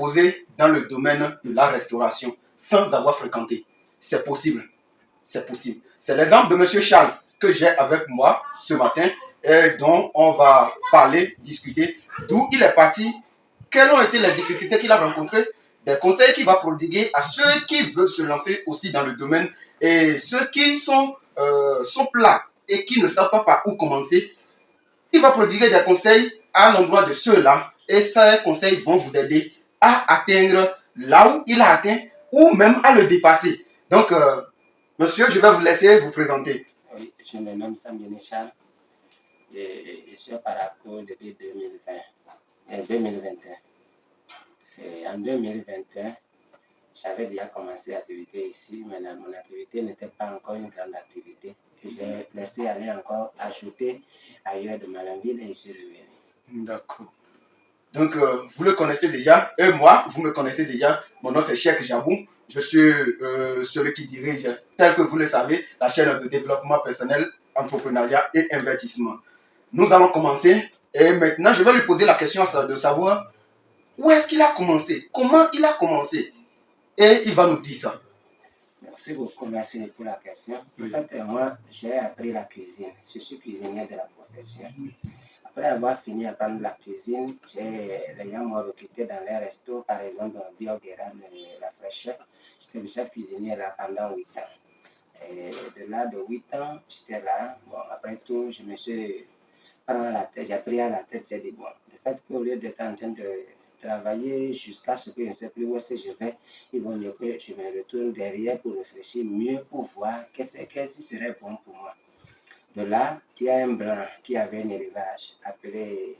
proposer dans le domaine de la restauration sans avoir fréquenté. C'est possible. C'est possible. C'est l'exemple de M. Charles que j'ai avec moi ce matin et dont on va parler, discuter, d'où il est parti, quelles ont été les difficultés qu'il a rencontrées, des conseils qu'il va prodiguer à ceux qui veulent se lancer aussi dans le domaine et ceux qui sont plats et qui ne savent pas par où commencer. Il va prodiguer des conseils à l'endroit de ceux-là et ces conseils vont vous aider à atteindre là où il a atteint ou même à le dépasser. Donc, monsieur, je vais vous laisser vous présenter. Oui, je me nomme Sambieni Charles. Je suis à Paraco depuis 2021. Et en 2021, j'avais déjà commencé l'activité ici, mais mon activité n'était pas encore une grande activité. J'ai laissé aller encore ajouter ailleurs de Malanville et je suis revenu. D'accord. Donc, vous le connaissez déjà, et moi, vous me connaissez déjà. Mon nom, c'est Cheikh Jabou. Je suis celui qui dirige, tel que vous le savez, la chaîne de développement personnel, entrepreneuriat et investissement. Nous allons commencer, et maintenant, je vais lui poser la question de savoir où est-ce qu'il a commencé, comment il a commencé, et il va nous dire ça. Merci beaucoup, merci pour la question. Oui. En fait, moi, j'ai appris la cuisine. Je suis cuisinier de la profession. Après avoir fini d'apprendre la cuisine, les gens m'ont recruté dans les restos, par exemple, Bioguera, la fraîcheur. J'étais le chef cuisinier là pendant 8 ans. Et de là, de 8 ans, j'étais là. Bon, après tout, je me suis pris à la tête, j'ai pris à la tête, j'ai dit, bon, le fait qu'au lieu d'être en train de travailler jusqu'à ce que je ne sais plus où est-ce que je vais, il vaut mieux que je me retourne derrière pour réfléchir mieux, pour voir qu'est-ce qui serait bon pour moi. De là, il y a un blanc qui avait un élevage appelé,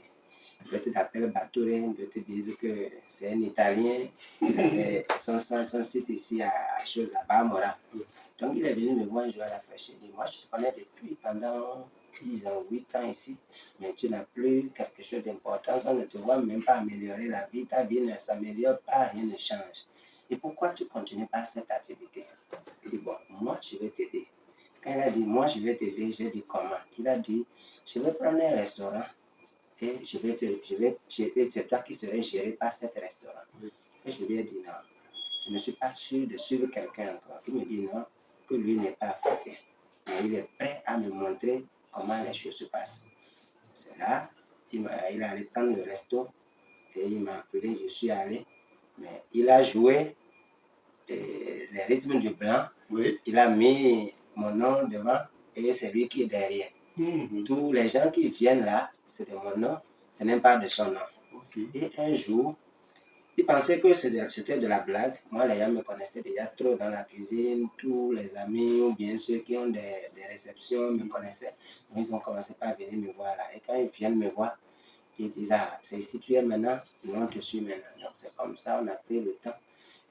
peut-être appelé Batouré, te disent que c'est un Italien, il avait son site ici à Bamora. Donc il est venu me voir jouer à la fraîcheur. Il dit, moi je te connais depuis pendant 10 ans, 8 ans ici, mais tu n'as plus quelque chose d'important, on ne te voit même pas améliorer la vie, ta vie ne s'améliore pas, rien ne change. Et pourquoi tu continues pas cette activité? Il dit, bon, moi je vais t'aider. Quand il a dit, moi je vais t'aider, j'ai dit comment? Il a dit, je vais prendre un restaurant et c'est toi qui serais géré par cet restaurant. Et je lui ai dit, non, je ne suis pas sûr de suivre quelqu'un encore. Il me dit non, que lui n'est pas africain. Mais il est prêt à me montrer comment les choses se passent. C'est là, il est allé prendre le resto et il m'a appelé, je suis allé. Mais il a joué les rythmes du blanc. Oui. Il a mis mon nom devant et c'est lui qui est derrière. Tous les gens qui viennent là, c'est de mon nom, ce n'est pas de son nom. Okay. Et un jour, il pensait que c'était de la blague. Moi, les gens me connaissaient déjà trop dans la cuisine. Tous les amis ou bien ceux qui ont des réceptions me connaissaient. Donc, ils ont commencé par venir me voir là. Et quand ils viennent me voir, ils disent, ah, c'est ici tu es maintenant, nous on te suit maintenant. Donc, c'est comme ça, on a pris le temps.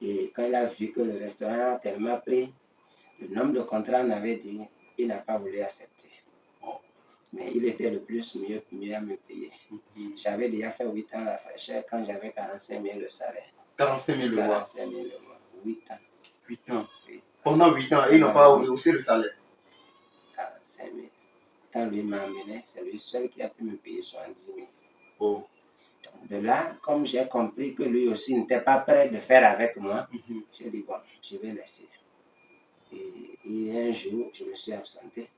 Et quand il a vu que le restaurant a tellement pris, le nombre de contrats on avait dit, il n'a pas voulu accepter. Mais il était le plus mieux à me payer. J'avais déjà fait 8 ans à la fraîcheur quand j'avais 45 000 le salaire. 45 000 le mois. 45 000 le mois. 8 ans. 8 ans. Oui. Pendant 8 ans, ils n'ont pas rehaussé le salaire. 45 000. Quand lui m'a amené, c'est lui seul qui a pu me payer 70 000. Oh. Donc de là, comme j'ai compris que lui aussi n'était pas prêt de faire avec moi, j'ai dit bon, je vais laisser. Et un jour, je me suis absenté.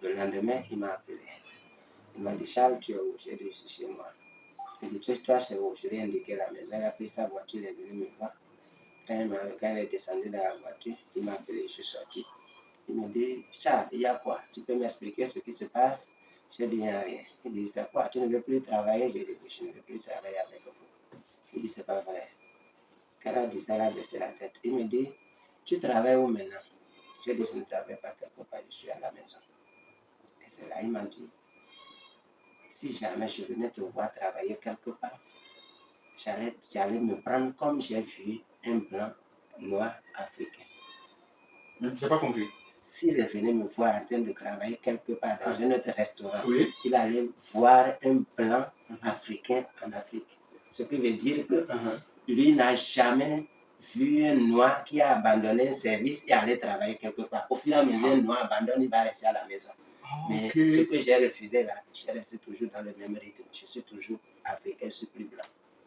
Le lendemain, il m'a appelé. Il m'a dit, Charles, tu es où? J'ai dit, je suis chez moi. Il dit, toi, c'est où? Je lui ai indiqué la maison. Il a pris sa voiture, il est venu me voir. Quand il est descendu dans la voiture, il m'a appelé, je suis sorti. Il me dit, Charles, il y a quoi? Tu peux m'expliquer ce qui se passe? J'ai dit, il n'y a rien. Il dit, c'est quoi? Tu ne veux plus travailler? J'ai dit, je ne veux plus travailler avec vous. Il dit, c'est pas vrai. Quand il a dit ça, il a baissé la tête. Il me dit, tu travailles où maintenant? J'ai dit, je ne travaille pas quelque part, je suis à la maison. Et c'est là, il m'a dit, si jamais je venais te voir travailler quelque part, j'allais me prendre comme j'ai vu un blanc noir africain. Je n'ai pas compris. S'il venait me voir en train de travailler quelque part dans un autre restaurant, oui, il allait voir un blanc africain en Afrique. Ce qui veut dire que lui n'a jamais vu un noir qui a abandonné un service et allé travailler quelque part. Au fur et à mesure, un noir abandonne, il va rester à la maison. Mais ce que j'ai refusé là, j'ai resté toujours dans le même rythme. Je suis toujours africain, je suis plus blanc.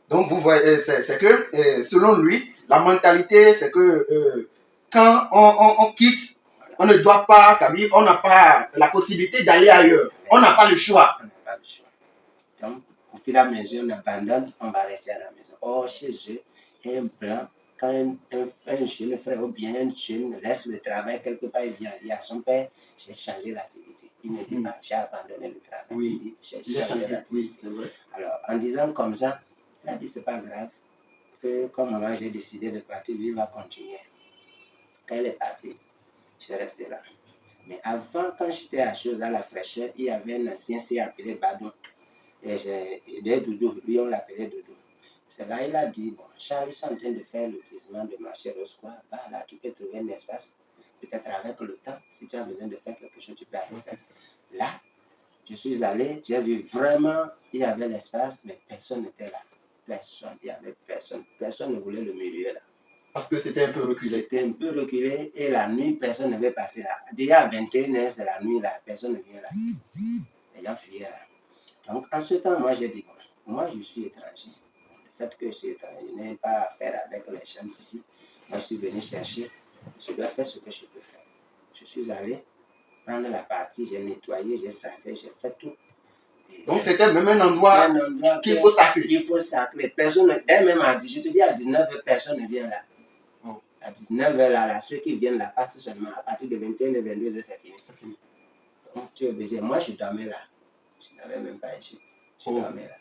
Donc, vous voyez, c'est que, selon lui, la mentalité, c'est que quand on quitte, on ne doit pas, on n'a pas la possibilité d'aller ailleurs. On n'a pas le choix. On n'a pas le choix. Donc, au fur et à mesure, on abandonne, on va rester à la maison. Or, chez eux, il y a un plan. Quand un jeune frère ou bien un jeune laisse le travail, quelque part, il vient dire à son père, j'ai changé l'activité. Il ne dit pas, j'ai abandonné le travail. Oui. Il dit, j'ai changé l'activité. Oui, alors, en disant comme ça, il a dit, c'est pas grave, que comme moi, j'ai décidé de partir, lui, il va continuer. Quand il est parti, je suis resté là. Mais avant, quand j'étais à chose à la fraîcheur, il y avait un ancien C appelé Badon. Et j'ai Doudou, lui on l'appelait Doudou. C'est là il a dit, bon, Charles, ils sont en train de faire lotissement de marché au square. Va là, tu peux trouver un espace. Peut-être avec le temps, si tu as besoin de faire quelque chose, tu peux aller faire. Là, je suis allé, j'ai vu vraiment, il y avait l'espace, mais personne n'était là. Personne, il n'y avait personne. Personne ne voulait le milieu là. Parce que c'était un peu reculé. C'était un peu reculé et la nuit, personne ne veut passer là. Déjà à 21h, c'est la nuit là, personne ne vient là. Les gens fuyaient là. Donc, en ce temps, moi, j'ai dit, bon, moi, je suis étranger. Le fait que je suis étranger, je n'ai pas affaire avec les gens d'ici. Moi, je suis venu chercher. Je dois faire ce que je peux faire. Je suis allé prendre la partie, j'ai nettoyé, j'ai sacré, j'ai fait tout. Et donc, c'était même un endroit qu'il faut sacrer. Qu'il faut sacrer. Personne, elle-même a dit, je te dis, à 19h, personne ne vient là. Oh. À 19h, là, ceux qui viennent là passent seulement. À partir de 21h, 22h, c'est fini. Donc, tu es obligé. Moi, je dormais là. Je n'avais même pas un chiffre. Je dormais là.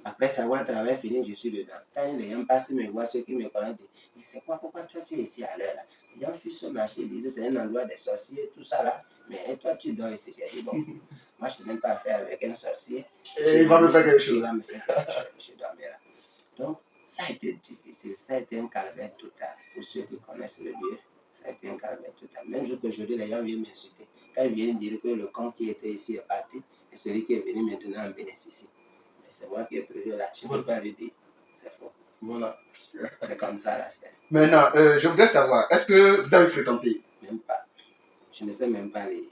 Après savoir travailler fini, je suis dedans. Quand les gens passent, me voient, ceux qui me connaissent disent, mais c'est quoi, pourquoi toi tu es ici à l'heure là? Les gens fuient sur le marché, ils disent c'est un endroit des sorciers, tout ça là. Mais toi tu dors ici. J'ai dit, bon, moi je n'ai pas affaire avec un sorcier. Et il va me faire quelque chose. Il va me faire quelque chose. Je dormais là. Donc, ça a été difficile, ça a été un calvaire total. Pour ceux qui connaissent le lieu, ça a été un calvaire total. Même jour qu'aujourd'hui, les gens viennent m'insulter. Quand ils viennent dire que le camp qui était ici est parti, et celui qui est venu maintenant en bénéficie. Mais c'est moi qui ai trouvé là, je ne peux pas lui dire. C'est faux. Voilà. C'est comme ça l'affaire. Maintenant, je voudrais savoir, est-ce que vous avez fréquenté? Même pas. Je ne sais même pas lire.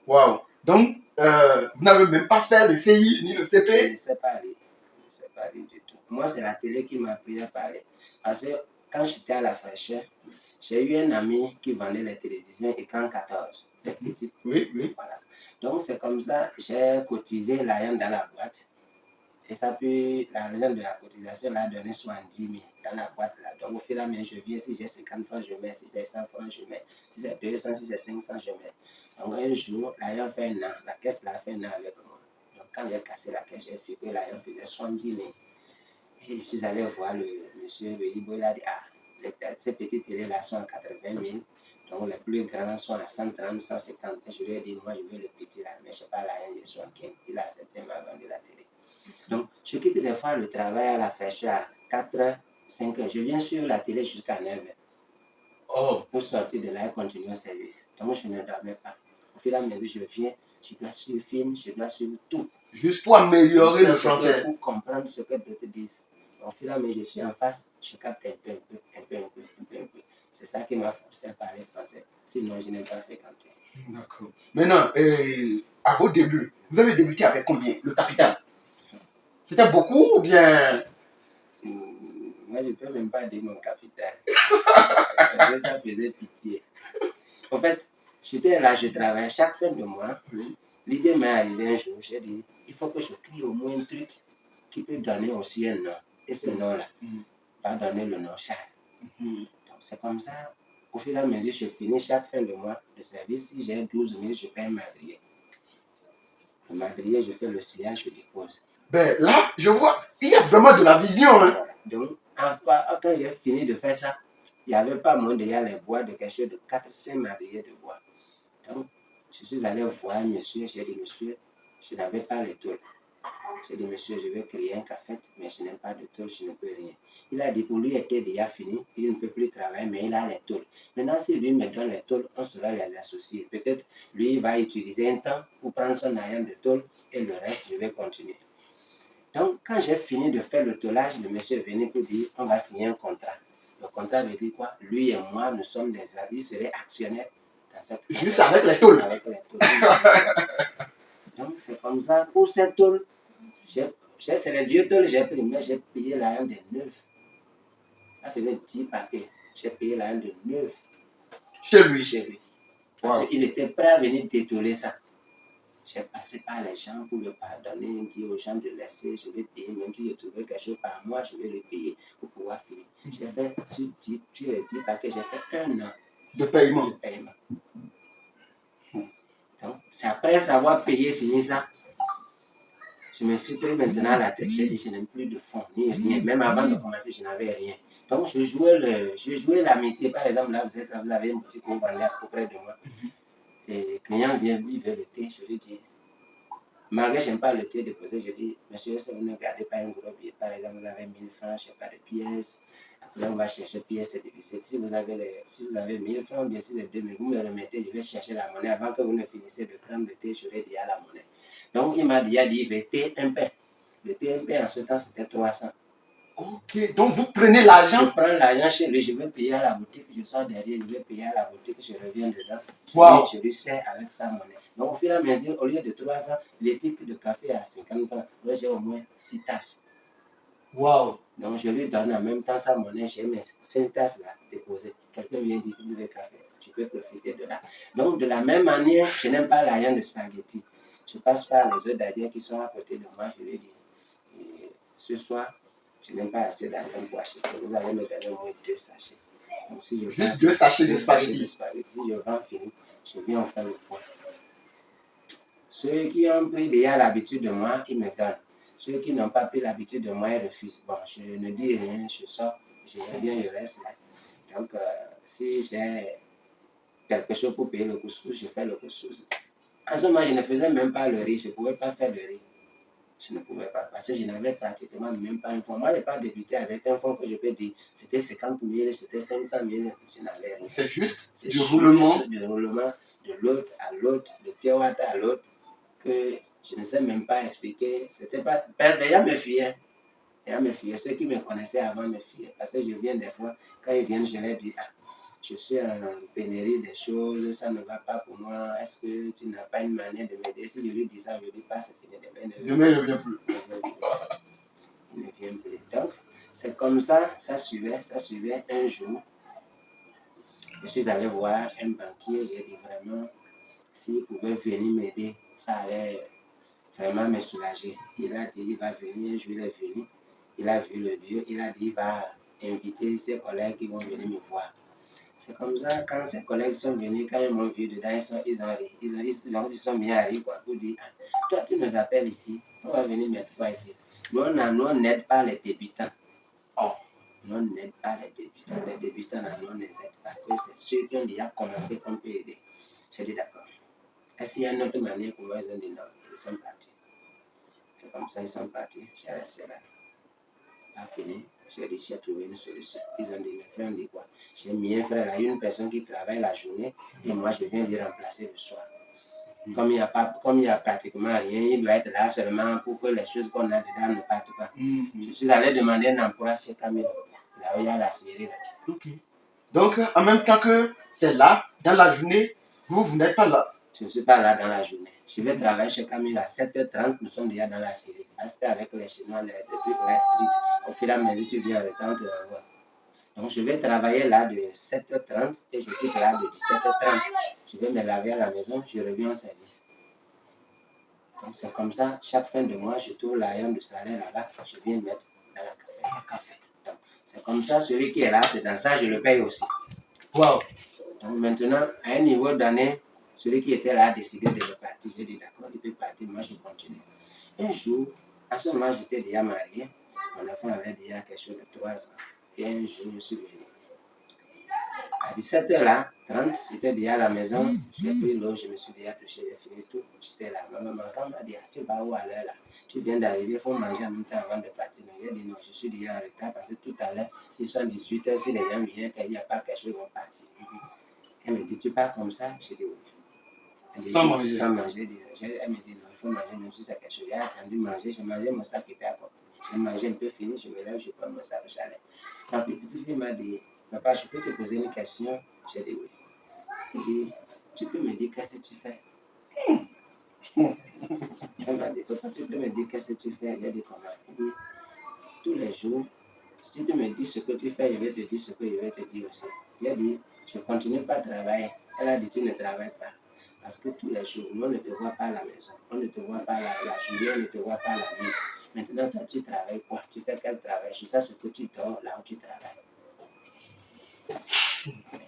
Waouh. Donc, vous n'avez même pas fait le CI ni le CP? Je ne sais pas lire. Je ne sais pas lire du tout. Moi, c'est la télé qui m'a appris à parler. Parce que quand j'étais à la fraîcheur, j'ai eu un ami qui vendait les télévisions écran 14. Des petites. Oui, oui. Voilà. Donc, c'est comme ça, j'ai cotisé l'argent dans la boîte. Et ça peut, l'argent de la cotisation l'a donné 70 000 dans la boîte là. Donc, au fur et à mesure, je viens, si j'ai 50 francs, je mets. Si c'est 100 francs, je mets. Si c'est 200, si c'est 500, je mets. Donc, un jour, l'argent fait un an. La caisse l'a fait un an avec moi. Donc, quand j'ai cassé la caisse, j'ai vu que l'argent faisait 70 000. Et je suis allé voir le monsieur, le Ibo, il a dit, ah, ces petites télés-là sont à 80 000. Donc, les plus grands sont à 130, 150. Et je lui ai dit, moi, je veux le petit là, mais je n'ai pas l'argent de 75. Il a accepté, il m'a vendu la télé. Donc, je quitte des fois le travail à la fraîcheur à 4h, 5h. Je viens sur la télé jusqu'à 9h. Oh. Pour sortir de là et continuer au service. Donc, je ne dormais pas. Au fur et à mesure, je viens, je dois suivre le film, je dois suivre tout. Juste pour améliorer le français. Pour comprendre ce que d'autres disent. Au fur et à mesure, je suis en face, je capte un peu. C'est ça qui m'a forcé à parler français. Sinon, je n'ai pas fréquenté. D'accord. Maintenant, à vos débuts, vous avez débuté avec combien? Le capital? C'était beaucoup ou bien? Moi, je ne peux même pas dire mon capital. Parce que ça faisait pitié. En fait, j'étais là, je travaillais chaque fin de mois. Oui. L'idée m'est arrivée un jour, j'ai dit, il faut que je crée au moins un truc qui peut donner aussi un nom. Et ce nom-là va donner le nom Charles. Donc, c'est comme ça, au fur et à mesure, je finis chaque fin de mois de service. Si j'ai 12 000, je paye un madrier. Le madrier, je fais le sillage, je dépose. Ben là, je vois, il y a vraiment de la vision. Hein. Voilà. Donc, quand j'ai fini de faire ça, il n'y avait pas moins derrière les bois de quelque chose de 4-5 madriers de bois. Donc, je suis allé voir un monsieur, j'ai dit, monsieur, je n'avais pas les tôles. J'ai dit, monsieur, je vais créer un café, mais je n'ai pas de tôles, je ne peux rien. Il a dit, pour lui, était déjà fini, il ne peut plus travailler, mais il a les tôles. Maintenant, si lui me donne les tôles, on sera les associés. Peut-être, lui, il va utiliser un temps pour prendre son argent de tôles, et le reste, je vais continuer. Donc, quand j'ai fini de faire le tôlage, le monsieur est venu pour dire, on va signer un contrat. Le contrat veut dire quoi? Lui et moi, nous sommes des amis, seraient actionnaires dans cette compagnie. Juste avec les tôles. Avec les tôles. Donc, c'est comme ça. Pour cette tôle, C'est les vieux tôles que j'ai pris, mais j'ai payé la de 9. Elle faisait 10 paquets. J'ai payé la de 9 Chez lui. chez lui. Parce Wow. qu'il était prêt à venir détourner ça. J'ai passé par les gens pour le pardonner, dire aux gens de laisser, je vais payer, même si je trouvais quelque chose par mois, je vais le payer pour pouvoir finir. J'ai fait, tu les 10 paquets, j'ai fait 1 an De paiement. de paiement. Donc, c'est après avoir payé, fini ça, je me suis pris maintenant la tête. J'ai dit, je n'ai plus de fonds, ni rien. Même avant de commencer, je n'avais rien. Donc, je jouais l'amitié. Par exemple, là, vous êtes là, vous avez une boutique où vous vendez auprès de moi. Et le client vient, lui, il veut le thé. Je lui dis, malgré que je n'aime pas le thé déposé, je dis, monsieur, si vous ne gardez pas un gros billet, par exemple, vous avez 1000 francs, je n'ai pas de pièces. Après, on va chercher pièces et devisettes. Si vous avez 1000 francs, bien si c'est 2000, vous me remettez, je vais chercher la monnaie. Avant que vous ne finissez de prendre le thé, je vais dire à la monnaie. Donc, il m'a déjà dit, le thé un pain. Le thé un pain, en ce temps, c'était 300. Ok, donc vous prenez l'argent. Je prends l'argent chez lui, je vais payer à la boutique, je sors derrière, je vais payer à la boutique, je reviens dedans. Wow. Je lui sers avec sa monnaie. Donc, au fur et à mesure, au lieu de 300, l'éthique de café à 50 francs. Là, j'ai au moins 6 tasses. Wow. Donc, je lui donne en même temps sa monnaie, j'ai mes 5 tasses là déposées. Quelqu'un vient dire qu'il veut café, tu peux profiter de là. Donc, de la même manière, je n'aime pas l'argent de spaghetti. Je passe par les œufs d'Adia qui sont à côté de moi, je lui dis, ce soir, je n'ai pas assez d'argent pour acheter. Vous allez me donner au moins 2 sachets. Donc, si je Juste 2 sachets de spaghetti. Si je vends fini, je viens en faire le point. Ceux qui ont pris déjà l'habitude de moi, ils me donnent. Ceux qui n'ont pas pris l'habitude de moi, ils refusent. Bon, je ne dis rien, je sors, je reviens, je reste là. Donc, si j'ai quelque chose pour payer le couscous, je fais le couscous. En ce moment, je ne faisais même pas le riz, je ne pouvais pas faire le riz. Je ne pouvais pas, parce que je n'avais pratiquement même pas un fonds. Moi, je n'ai pas débuté avec un fonds que je peux dire, c'était 50 000, c'était 500 000, je n'avais rien. C'est juste du roulement. Du roulement de l'autre à l'autre, de pure water à l'autre, que je ne sais même pas expliquer. C'était pas. Les gens me fuyaient. Les gens me fuyaient. Ceux qui me connaissaient avant me fuyaient. Parce que je viens des fois, quand ils viennent, je leur dis, ah, je suis en pénurie des choses, ça ne va pas pour moi. Est-ce que tu n'as pas une manière de m'aider? Si je lui dis ça, je lui dis pas, c'est fini. Demain, il ne vient plus. Il ne vient plus. Donc, c'est comme ça, ça suivait. Un jour, je suis allé voir un banquier, j'ai dit vraiment, s'il pouvait venir m'aider, ça allait vraiment me soulager. Il a dit, il va venir, un jour il est venu, il a vu le lieu, il a dit, il va inviter ses collègues qui vont venir me voir. C'est comme ça, quand ses collègues sont venus, quand ils m'ont vu dedans, ils sont bien à rire, quoi, pour dire, ah, toi tu nous appelles ici, on va venir mettre toi ici. Nous, on n'aide pas les débutants. Oh. Nous, on n'aide pas les débutants. Les débutants, nous, on ne les aide pas. C'est ceux qui ont déjà commencé qu'on peut aider. J'ai dit d'accord. Est-ce qu'il y a une autre manière pour moi? Ils ont dit non. Ils sont partis. C'est comme ça, ils sont partis. J'ai resté là. Pas fini. J'ai dit, j'ai trouvé une solution. Ils ont dit, mes frères, on dit quoi? J'ai mis un frère là, une personne qui travaille la journée et moi, je viens lui remplacer le soir. Comme il n'y a pratiquement rien, il doit être là seulement pour que les choses qu'on a dedans ne partent pas. Je suis allé demander un emploi chez Camille. Là où il y a la série là. Ok. Donc, en même temps que c'est là, dans la journée, vous n'êtes pas là. Je ne suis pas là dans la journée. Je vais travailler chez Camille à 7h30, nous sommes déjà dans la série. Rester avec les Chinois, les trucs, la street. Au fil et à mesure, tu viens avec temps de revoir. Donc, je vais travailler là de 7h30 et je quitte là de 17h30. Je vais me laver à la maison, je reviens au service. Donc, c'est comme ça, chaque fin de mois, je trouve l'argent de salaire là-bas, je viens mettre dans la café. Donc, c'est comme ça, celui qui est là, c'est dans ça, je le paye aussi. Wow. Donc, maintenant, à un niveau d'année, celui qui était là a décidé de repartir. J'ai dit d'accord, il peut partir, moi je continue. Un jour, à ce moment, j'étais déjà marié. Mon enfant avait déjà quelque chose de 3 ans. Et un jour, je suis venu. À 17h30, j'étais déjà à la maison. J'ai pris l'eau, je me suis déjà touché, j'ai fini tout. J'étais là. Ma femme m'a dit, ah, tu vas où à l'heure là? Tu viens d'arriver, il faut manger en même temps avant de partir. J'ai dit non, je suis déjà en retard parce que tout à l'heure, si sont 18h, si les gens viennent, qu'il n'y a pas quelque chose, ils vont partir. Elle me dit, tu pars comme ça? J'ai dit oui. Sans manger. Sans manger. Elle me dit non, il faut manger même si c'est quelque chose. J'ai attendu manger, j'ai mangé mon sac qui était à côté. J'ai mangé un peu fini, je me lève, je prends mon sac, j'allais. La petite fille m'a dit, papa, je peux te poser une question? J'ai dit oui. Il dit, tu peux me dire qu'est-ce que tu fais? Elle m'a dit, papa, tu peux me dire qu'est-ce que tu fais? J'ai dit, comment? Il dit, tous les jours, si tu me dis ce que tu fais, je vais te dire ce que je vais te dire aussi. J'ai dit, je ne continue pas à travailler. Elle a dit, tu ne travailles pas. Parce que tous les jours, nous, on ne te voit pas à la maison. On ne te voit pas la journée, on ne te voit pas la nuit. Maintenant, toi, tu travailles quoi? Tu fais quel travail? Je sais ce que tu dors là où tu travailles.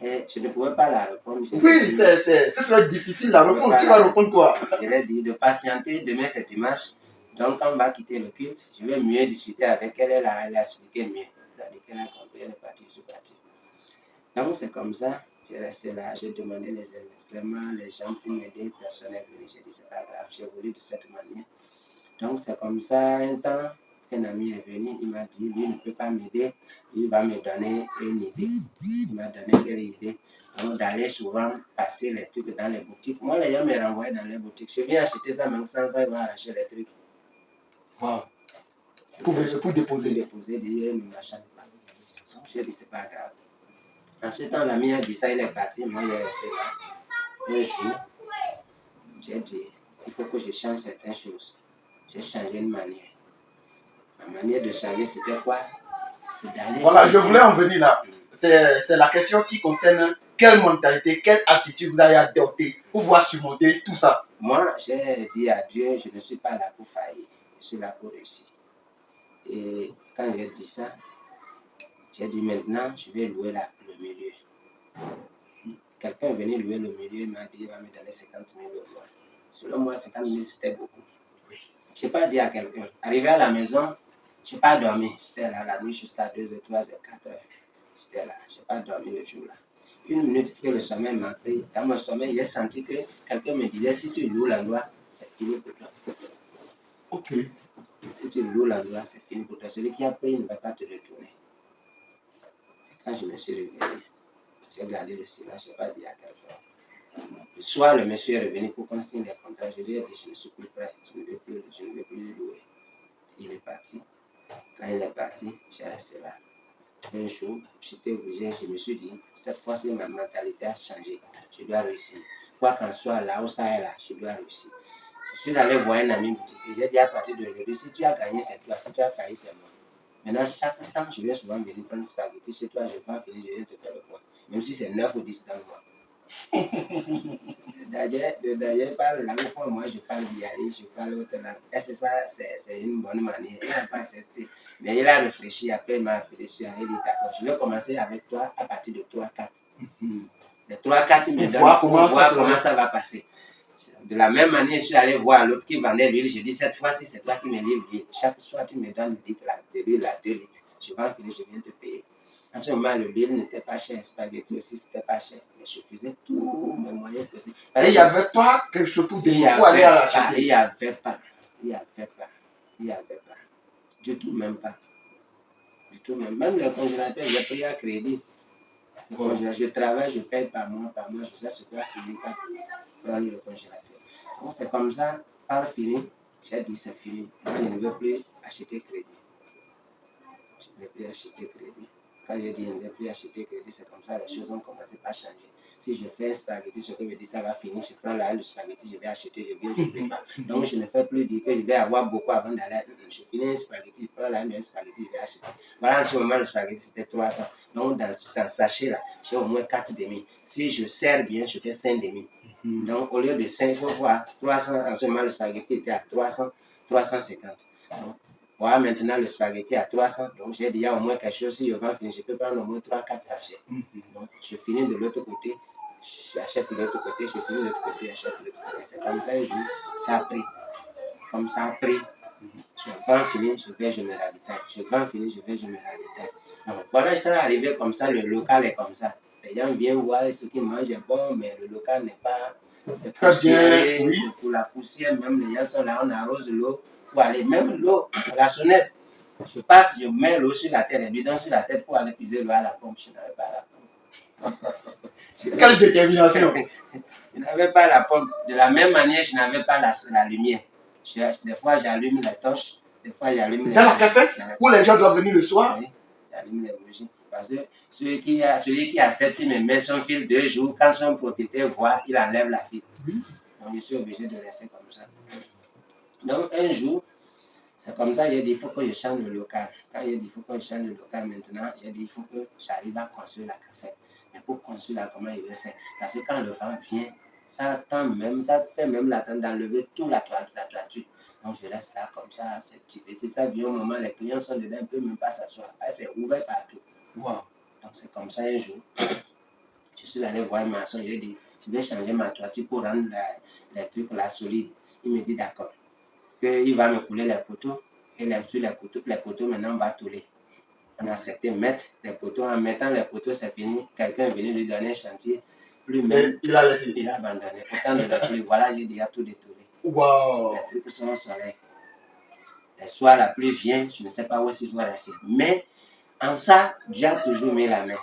Et je ne pouvais pas la répondre. Oui, ce serait difficile à répondre. Tu vas répondre quoi? Je lui ai dit de patienter, demain c'est dimanche. Donc, quand on va quitter le culte, je vais mieux discuter avec elle. Elle a expliqué mieux. Elle a dit qu'elle a compris, elle est partie, je suis parti. Donc, c'est comme ça. Je restais là, j'ai demandé vraiment les gens pour m'aider. Personne n'est venu. J'ai dit, c'est pas grave, j'ai voulu de cette manière. Donc, c'est comme ça, un temps, un ami est venu, il m'a dit, lui ne peut pas m'aider, il va me donner une idée. Il m'a donné quelle idée? Donc, d'aller souvent passer les trucs dans les boutiques. Moi, les gens me renvoyaient dans les boutiques. Je viens acheter ça, même sans ils vont arracher les trucs. Wow. Pour déposer. Dire, ne m'achète pas. Donc, j'ai dit, c'est pas grave. Ensuite, quand l'ami a dit ça, il est parti. Moi, il est resté là. Un jour, j'ai dit, il faut que je change certaines choses. J'ai changé une manière. Ma manière de changer, c'était quoi? C'est d'aller. Voilà, je voulais en venir là. C'est la question qui concerne quelle mentalité, quelle attitude vous avez adoptée pour pouvoir surmonter tout ça. Moi, j'ai dit à Dieu, je ne suis pas là pour faillir, je suis là pour réussir. Et quand j'ai dit ça, j'ai dit maintenant, je vais louer le milieu. Quelqu'un est venu louer le milieu, il m'a dit, il va me donner 50 000 euros. Selon moi, 50 000, c'était beaucoup. Je n'ai pas dit à quelqu'un. Arrivé à la maison, je n'ai pas dormi. J'étais là la nuit jusqu'à 2h, 3h, 4h. J'étais là, je n'ai pas dormi le jour-là. Une minute que le sommeil m'a pris, dans mon sommeil, j'ai senti que quelqu'un me disait, si tu loues l'endroit, c'est fini pour toi. Ok. Si tu loues l'endroit, c'est fini pour toi. Celui qui a pris ne va pas te retourner. Et quand je me suis réveillé, j'ai gardé le silence, je n'ai pas dit à quelqu'un. Le soir, le monsieur est revenu pour qu'on signe les contrats. Je lui ai dit, je ne suis plus prêt, je ne veux plus louer. Il est parti. Quand il est parti, j'ai resté là. Un jour, j'étais obligé, je me suis dit, cette fois-ci, ma mentalité a changé. Je dois réussir. Quoi qu'en soit, là où ça est là, je dois réussir. Je suis allé voir un ami boutique et j'ai dit à partir d'aujourd'hui, si tu as gagné, c'est toi. Si tu as failli, c'est moi. Maintenant, chaque temps, je vais souvent venir prendre spaghetti chez toi, je vais en finir, je viens te faire le point. Même si c'est 9 ou 10 dans le mois. D'ailleurs, par la fois, moi, je parle biarri, je parle autre langue. Est-ce que ça, c'est une bonne manière? Il n'a pas accepté. Mais il a réfléchi, après il m'a appelé, je suis allé dire d'accord, je vais commencer avec toi à partir de 3-4. Les 3-4, il me donne pour voir comment ça va passer. De la même manière, je suis allé voir l'autre qui vendait l'huile. Je dis, cette fois-ci, c'est toi qui me livres l'huile. Chaque soir, tu me donnes de l'huile à 2 litres. Je vais en finir, je viens te payer. À ce moment, l'huile n'était pas cher, spaghetti aussi, c'était pas cher. Mais je faisais tous mes moyens possibles. Et il n'y avait pas quelque chose pour aller à l'acheter. Il n'y avait pas. Du tout, même pas. Du tout, même les congélateurs, j'ai pris à crédit. Je travaille, je paye par mois, je sais ce que je finis par prendre le congélateur. Donc c'est comme ça, par fini, j'ai dit c'est fini. Moi, je ne veux plus acheter crédit. Je ne veux plus acheter crédit. Quand je dis je ne veux plus acheter crédit, c'est comme ça, les choses ont commencé à changer. Si je fais un spaghetti, ce que je dis, ça va finir, je prends la haine de spaghetti, je vais acheter, je viens, je ne paye pas. Donc je ne fais plus dire que je vais avoir beaucoup avant d'aller. Je finis un spaghetti, je prends la haine de spaghetti, je vais acheter. Voilà, en ce moment, le spaghetti, c'était 300. Donc dans ce sachet-là, j'ai au moins 4,5. Si je sers bien, je fais 5,5. Donc au lieu de 5, il faut voir 300. En ce moment, le spaghetti était à 300, 350. Donc, voilà, maintenant le spaghetti à 300. Donc j'ai déjà au moins quelque chose. Si je vais finir, je peux prendre au moins 3-4 sachets. Donc je finis de l'autre côté, j'achète de l'autre côté, je finis de l'autre côté, j'achète de l'autre côté. C'est comme ça un jour, ça a pris. Comme ça a pris. Je vais finir, je me ravitaille. Je vais finir, je me ravitaille. Donc voilà, ça est arrivé comme ça, le local est comme ça. Les gens viennent voir ce qu'ils mangent est bon, mais le local n'est pas. C'est poussiéré, oui. C'est pour la poussière, même les gens sont là, on arrose l'eau pour aller. Même l'eau, la sonnette, je passe, je mets l'eau sur la tête, les bidons sur la tête pour aller puiser l'eau à la pompe. Je n'avais pas la pompe. Quelle détermination! Je n'avais pas la pompe. De la même manière, je n'avais pas la lumière. Des fois, j'allume les torches, des fois, j'allume les. Dans la cafette, où les gens doivent venir le soir? Oui, j'allume les bougies. Parce que celui qui accepte, il me met son fil 2 jours. Quand son propriétaire voit, il enlève la fil. Donc, je suis obligé de rester comme ça. Donc, un jour, c'est comme ça, j'ai dit, il faut que je change le local. Quand j'ai dit, il faut que je change le local maintenant, j'ai dit, il faut que j'arrive à construire la café. Mais pour construire là, comment il veut faire? Parce que quand le vent vient, ça tend même, ça fait même la tente d'enlever toute la toiture. Donc, je laisse là comme ça, c'est petit peu. C'est ça, vient au moment, les clients sont dedans, ils ne peuvent même pas s'asseoir. C'est ouvert partout. Wow. Donc, c'est comme ça un jour. Je suis allé voir un maçon, je lui ai dit, je vais changer ma toiture pour rendre les trucs là solides. Il me dit d'accord. Il va me couler les poteaux, et sur les poteaux, maintenant, on va touler. On a accepté de mettre les poteaux. En mettant les poteaux, c'est fini. Quelqu'un est venu lui donner un chantier. Lui-même, il a laissé. Il a abandonné. Autant de la pluie, voilà, j'ai déjà tout détourné. Wow. Les trucs sont au soleil. Le soir, la pluie vient, je ne sais pas où est-ce qu'il va rester. Mais en ça, Dieu a toujours mis la main.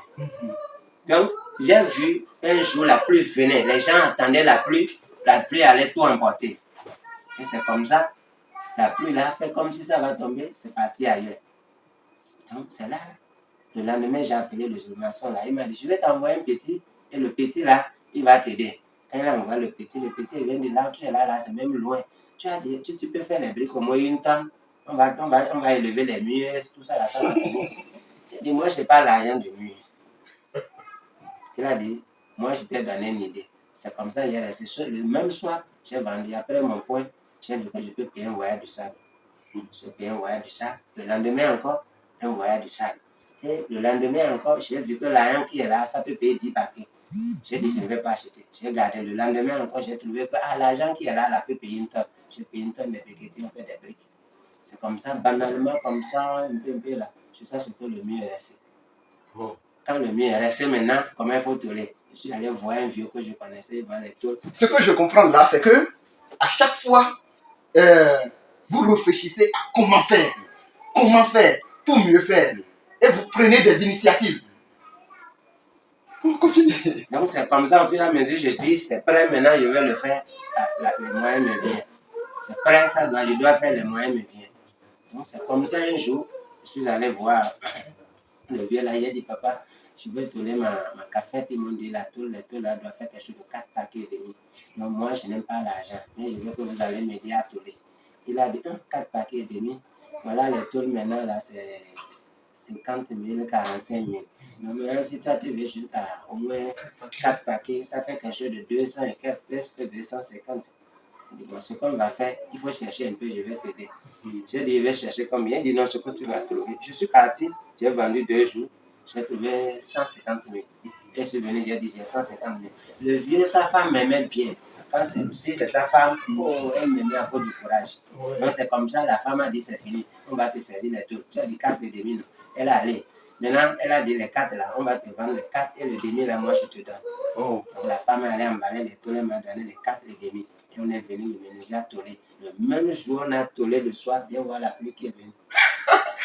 Donc, j'ai vu un jour la pluie venait. Les gens attendaient la pluie allait tout emporter. Et c'est comme ça, la pluie là fait comme si ça va tomber, c'est parti ailleurs. Donc, c'est là. Le lendemain, j'ai appelé le maçon là. Il m'a dit, je vais t'envoyer un petit. Et le petit là, il va t'aider. Quand il envoie le petit il vient de là, tu es là, c'est même loin. Tu peux faire les briques au moins une tonne. On va élever les murs, tout ça là, ça va finir. J'ai dit, moi, je n'ai pas l'argent du mur. Il a dit, moi, je t'ai donné une idée. C'est comme ça, j'ai resté. Le même soir, j'ai vendu. Après mon point, j'ai vu que je peux payer un voyage du sable. J'ai payé un voyage du sable. Le lendemain encore, un voyage du sable. Et le lendemain encore, j'ai vu que l'argent qui est là, ça peut payer 10 paquets. J'ai dit, je ne vais pas acheter. J'ai gardé. Le lendemain encore, j'ai trouvé que l'argent qui est là, là, peut payer une tonne. J'ai payé une tonne de briquettes, on fait des briques. C'est comme ça, banalement, comme ça, un peu là. C'est ça ce que le mur est resté. Oh. Quand le mur est resté maintenant, comment il faut tourner? Je suis allé voir un vieux que je connaissais, voir les tôles. Ce que je comprends là, c'est que à chaque fois, vous réfléchissez à comment faire pour mieux faire. Et vous prenez des initiatives. Continue. Donc c'est comme ça, au fur et à mesure, je dis, c'est prêt, maintenant je vais le faire, les moyens me viennent. C'est prêt, je dois faire, les moyens me viennent. Donc c'est comme ça, un jour, je suis allé voir le vieux là, il a dit, papa, je veux tourner ma cafette, ils m'ont dit, la tôle là doit faire quelque chose de 4 paquets et demi. Donc moi, je n'aime pas l'argent, mais je veux que vous allez m'aider à tourner. Il a dit, 4 paquets et demi. Voilà, les tôles maintenant là, c'est 50 000, 45 000. Donc maintenant, si toi tu veux jusqu'à au moins 4 paquets, ça fait quelque chose de 200 et quelques, presque 250. Bon, ce qu'on va faire, il faut chercher un peu, je vais t'aider. J'ai dit, je vais chercher combien? Il dit, non, ce que tu vas trouver. Je suis parti, j'ai vendu 2 jours, j'ai trouvé 150 000. Et je suis venu, j'ai dit, j'ai 150 000. Le vieux, sa femme m'aimait bien. Si c'est sa femme, oh, elle m'aimait à cause du courage. Ouais. Donc c'est comme ça, la femme a dit, c'est fini, on va te servir les taux. Tu as dit 4 et demi, non. Elle a allé. Maintenant, elle a dit les 4 là, on va te vendre les 4 et le demi là, moi je te donne. Oh. Donc la femme est allée emballer les taux, elle m'a donné les 4 et demi. Et on est venu, le ménager a tollé. Le même jour, on a tollé le soir, viens voir la pluie qui est venue.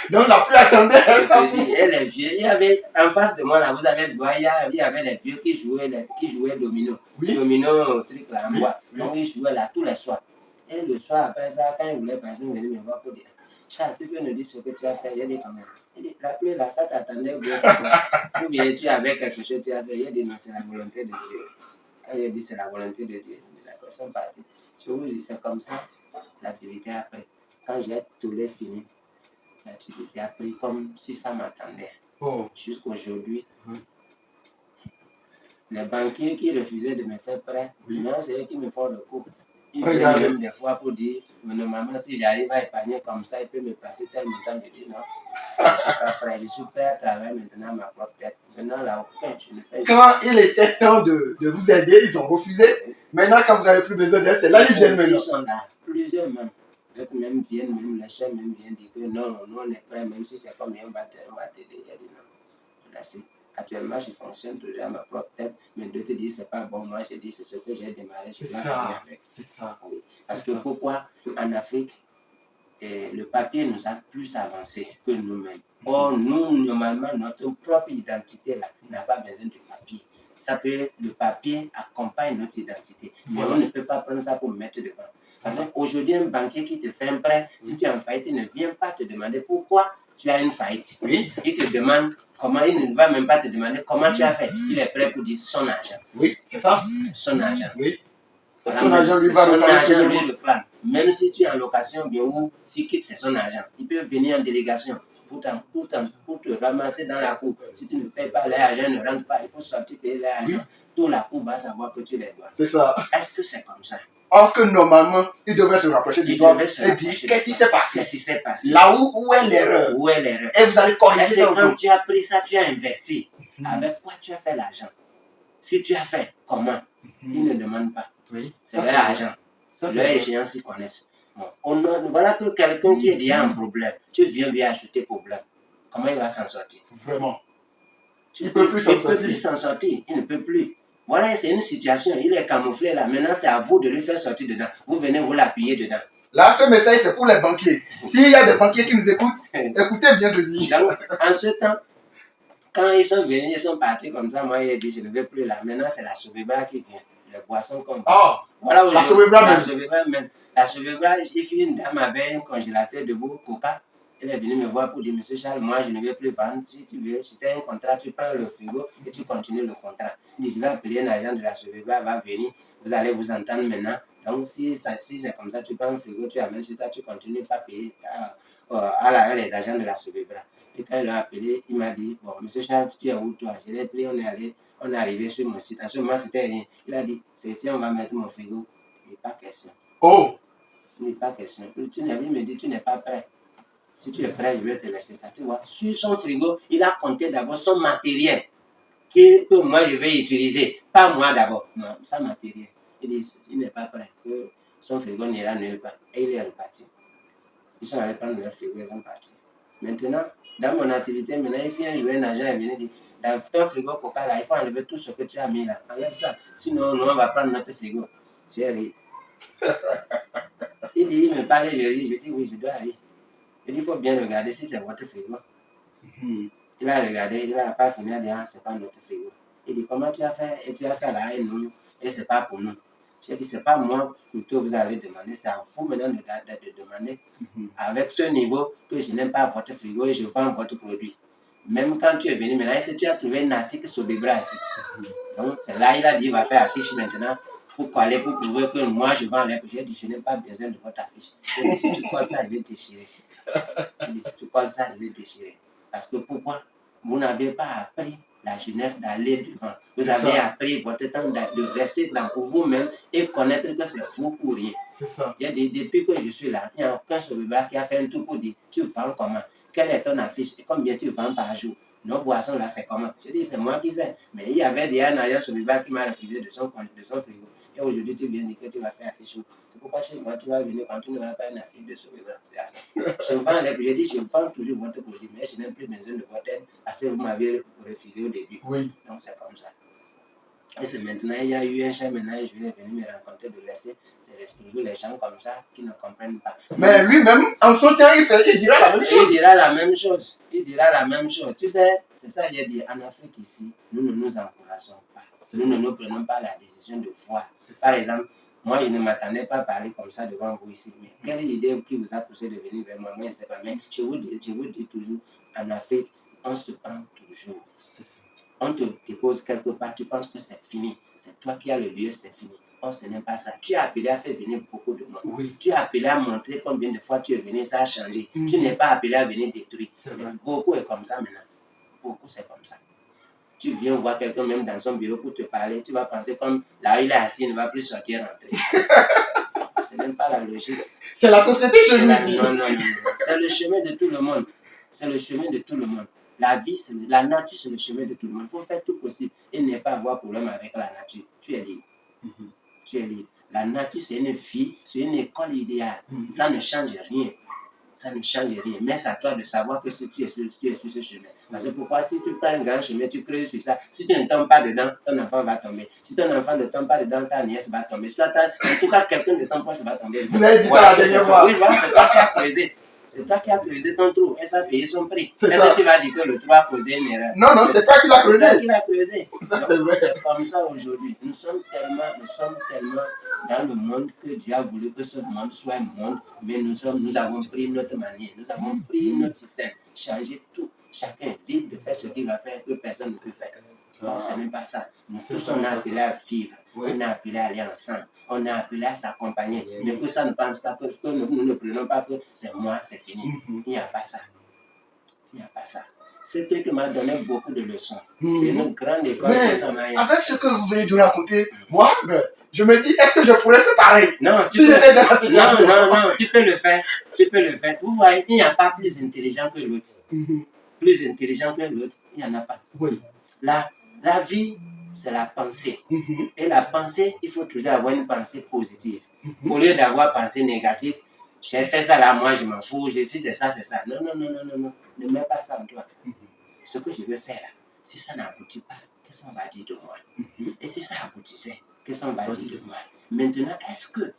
Donc la pluie attendait ça. Et les vieux, il y avait en face de moi là, vous avez vu, il y avait les vieux qui jouaient domino. Oui. Domino, truc là en bois. Oui. Donc ils jouaient là tous les soirs. Et le soir, après ça, quand ils voulaient passer, ils venaient me voir pour dire, Charles, tu peux nous dire ce que tu as fait? Il dit quand même. Il dit, la pluie là, ça t'attendait ou bien ça ou bien tu avais quelque chose, tu as fait. Il dit, non, c'est la volonté de Dieu. Quand il a dit, c'est la volonté de Dieu, d'accord, ils sont partis. Je vous dis, c'est comme ça, l'activité après. Quand j'ai tout les fini, l'activité a pris comme si ça m'attendait. Oh. Jusqu'aujourd'hui, les banquiers qui refusaient de me faire prêt, maintenant c'est eux qui me font le coup. Ils viennent même des fois pour dire, mais normalement, si j'arrive à épargner comme ça, il peut me passer tel montant. Je dis non, je ne suis pas prêt. Je suis prêt à travailler maintenant à ma propre tête. Maintenant, là, aucun, je ne fais Quand il était temps de vous aider, ils ont refusé. Maintenant, quand vous n'avez plus besoin d'aide, c'est là qu'ils viennent maintenant. Ils sont là, plusieurs même. Même viennent, même les chefs même viennent dire que non, nous on est prêt, même si c'est combien on va t'aider. Il a dit non. Là, actuellement, je fonctionne toujours à ma propre tête, mais d'autres te disent c'est pas bon. Moi, je dis c'est ce que j'ai démarré. C'est ça. C'est ça. Oui. Parce que pourquoi en Afrique, le papier nous a plus avancé que nous-mêmes. Or, nous, normalement, notre propre identité là n'a pas besoin de papier. Le papier accompagne notre identité. Mais on ne peut pas prendre ça pour mettre devant. Parce qu'aujourd'hui, un banquier qui te fait un prêt, si tu es en faillite, il ne vient pas te demander pourquoi tu as une faillite. Oui. Il te demande comment, il ne va même pas te demander comment tu as fait. Il est prêt pour dire son argent. Oui, c'est ça. Son argent. Oui. Voilà, son argent lui va son réclamer argent tout le lui monde. réclame. Même si tu es en location, bien ou s'il quitte, c'est son argent. Il peut venir en délégation pour te ramasser dans la cour. Si tu ne payes pas, l'argent ne rentre pas. Il faut sortir payer l'argent. Toute la cour va savoir que tu les dois. C'est ça. Est-ce que c'est comme ça? Or que normalement, il devrait se rapprocher du doigt et dire qu'est-ce qui s'est passé? Qu'est-ce qui s'est passé? Là où est l'erreur? Où est l'erreur? Et vous allez corriger Est-ce ça que quand ensemble. tu as pris ça, tu as investi? Avec quoi tu as fait l'argent? Si tu as fait, comment? Ils ne demandent pas. Oui. C'est leur argent. Leur échéance, ils connaissent. Bon. Voilà que quelqu'un qui est déjà en problème, tu viens lui acheter problème. Comment il va s'en sortir? Vraiment. Il ne peut plus s'en sortir. Il ne peut plus s'en sortir. Il ne peut plus. Voilà, c'est une situation. Il est camouflé là. Maintenant, c'est à vous de lui faire sortir dedans. Vous venez vous l'appuyer dedans. Là, ce message, c'est pour les banquiers. S'il y a des banquiers qui nous écoutent, écoutez bien ceci. Donc, en ce temps, quand ils sont venus, ils sont partis comme ça. Moi, il a dit, je ne vais plus là. Maintenant, c'est la Sobebra qui vient. Les boissons comme ça. Oh, voilà, la Sobebra même. La Sobebra, il fit une dame avec un congélateur de beau coca. Elle est venue me voir pour dire, monsieur Charles, moi, je ne vais plus vendre. Si tu veux, si tu as un contrat, tu prends le frigo et tu continues le contrat. Il dit, je vais appeler un agent de la Sobebra, va venir. Vous allez vous entendre maintenant. Donc, si c'est comme ça, tu prends un frigo, tu amènes chez toi, tu continues pas payer à les agents de la Sobebra. Et quand il l'a appelé, il m'a dit, bon, monsieur Charles, tu es où toi? Je l'ai pris, on est arrivé sur mon site. En ce moment, c'était rien. Il a dit, c'est ici, on va mettre mon frigo. Il n'est pas question. Oh! Il n'est pas question. Il me dit, tu n'es pas prêt. Si tu es prêt, je vais te laisser ça. Tu vois, sur son frigo, il a compté d'abord son matériel que moi, je vais utiliser. Pas moi d'abord. Non, ça matériel. Il dit, il n'est pas prêt. Que son frigo n'ira nulle part. Et il est reparti. Ils sont allés prendre leur frigo, ils sont partis. Maintenant, dans mon activité, maintenant, il vient jouer un agent et venir dire, dans ton frigo coca là, il faut enlever tout ce que tu as mis là. Enlève ça. Sinon, nous, on va prendre notre frigo. J'ai ri. Il dit, il me parlait, je ris. Je dis, oui, je dois aller. Il dit, il faut bien regarder si c'est votre frigo. Il a regardé, il n'a pas fini à dire, ah, c'est pas notre frigo. Il dit, comment tu as fait? Et tu as ça là, et nous, et c'est pas pour nous. J'ai dit, c'est pas moi plutôt vous allez demander, c'est à vous maintenant de demander avec ce niveau que je n'aime pas votre frigo et je vends votre produit. Même quand tu es venu maintenant, si tu as trouvé un article sur des bras ici. Donc, c'est là il a dit, il va faire affiche maintenant pour coller, pour prouver que moi je vends les produits. J'ai dit, je n'ai pas besoin de votre affiche. J'ai dit, si tu colles ça, je vais déchirer. J'ai dit, si tu colles ça, je vais déchirer. Parce que pourquoi? Vous n'avez pas appris la jeunesse d'aller devant. Vous avez appris votre temps de rester dans pour vous-même et connaître que c'est vous ou rien. C'est ça. J'ai dit, depuis que je suis là, il n'y a aucun Sobebra qui a fait un tour pour dire, tu vends comment? Quelle est ton affiche et combien tu vends par jour? Nos boissons là, c'est comment? J'ai dit, c'est moi qui sais. Mais il y avait déjà un agent Sobebra qui m'a refusé de son frigo. Et aujourd'hui, tu viens dire que tu vas faire affiche. C'est pourquoi chez moi, tu vas venir quand tu n'auras pas une affiche de Sobebra. C'est à ça. J'ai dit, je vends toujours votre produit, mais je n'ai plus besoin de votre aide parce que vous m'avez refusé au début. Oui. Donc, c'est comme ça. Et c'est maintenant, il y a eu un chef, maintenant, je vais venir me rencontrer de laisser. C'est toujours les gens comme ça qui ne comprennent pas. Mais lui-même, en son temps, il dira la même chose. Il dira la même chose. Il dira la même chose. Tu sais, c'est ça qu'il a dit. En Afrique ici, nous ne nous encourageons pas. Nous ne nous prenons pas la décision de voir. Par exemple, moi, je ne m'attendais pas à parler comme ça devant vous ici. Mais quelle idée qui vous a poussé de venir vers moi? Moi, je ne sais pas. Mais je vous dis toujours, en Afrique, on se prend toujours. On te dépose quelque part, tu penses que c'est fini. C'est toi qui as le lieu, c'est fini. Oh, ce n'est pas ça. Tu as appelé à faire venir beaucoup de monde. Oui. Tu as appelé à montrer combien de fois tu es venu, ça a changé. Tu n'es pas appelé à venir détruire. Beaucoup est comme ça maintenant. Beaucoup, c'est comme ça. Tu viens voir quelqu'un même dans son bureau pour te parler, tu vas penser comme là où il est assis, il ne va plus sortir, rentrer. Ce n'est pas la logique. C'est la société chez nous ici. Non. C'est le chemin de tout le monde. C'est le chemin de tout le monde. La vie, la nature, c'est le chemin de tout le monde. Il faut faire tout possible et ne pas avoir problème avec la nature. Tu es libre. Tu es libre. La nature, c'est une vie, c'est une école idéale. Ça ne change rien. Ça ne change rien. Mais c'est à toi de savoir que tu es sur ce chemin. Parce que pourquoi, si tu prends un grand chemin, tu creuses sur ça. Si tu ne tombes pas dedans, ton enfant va tomber. Si ton enfant ne tombe pas dedans, ta nièce va tomber. En tout cas, quelqu'un de ton proche va tomber. Vous avez dit ça la dernière fois. Oui, voilà, c'est toi qui as creusé. C'est toi qui as creusé ton trou et ça a payé son prix. Est-ce que tu vas dire que le trou a causé une erreur? Non, c'est toi qui l'as creusé. C'est toi qui l'as creusé. Ça, c'est vrai. C'est comme ça aujourd'hui. Nous sommes tellement dans le monde que Dieu a voulu que ce monde soit un monde, mais nous avons pris notre manière, nous avons pris notre système, changé tout. Chacun est libre de faire ce qu'il va faire que personne ne peut faire. Donc, ce n'est pas ça. Nous tous, on a appelé à vivre. on est appelé à aller ensemble, on est appelé à s'accompagner. Mais que ça ne pense pas que nous ne prenons pas que c'est moi, c'est fini. Il n'y a pas ça. Il n'y a pas ça. Ce truc m'a donné beaucoup de leçons. C'est une grande école que ça m'a. Avec ce que vous venez de raconter, moi, je me dis, est-ce que je pourrais faire pareil? Non, tu peux... non, tu peux le faire. Tu peux le faire. Vous voyez, il n'y a pas plus intelligent que l'autre. Plus intelligent que l'autre, il n'y en a pas. Oui. La vie, c'est la pensée. Et la pensée, il faut toujours avoir une pensée positive. Au lieu d'avoir pensée négative, j'ai fait ça là, moi je m'en fous, si c'est ça, c'est ça. Non. Ne mets pas ça en toi. Ce que je veux faire là, si ça n'aboutit pas, qu'est-ce qu'on va dire de moi? Et si ça aboutissait, qu'est-ce qu'on va dire de moi? Maintenant, est-ce que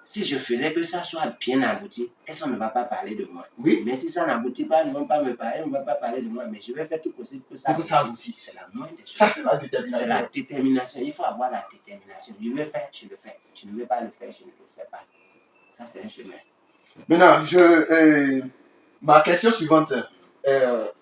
si je faisais que ça soit bien abouti, est-ce qu'on ne va pas parler de moi? Oui. Mais si ça n'aboutit pas, ils ne vont pas me parler, on ne va pas parler de moi. Mais je vais faire tout possible que ça aboutisse. C'est la moindre des choses. Ça, c'est la détermination. C'est la détermination. Il faut avoir la détermination. Je veux faire, je le fais. Je ne veux pas le faire, je ne le fais pas. Ça, c'est un chemin. Maintenant, ma question suivante.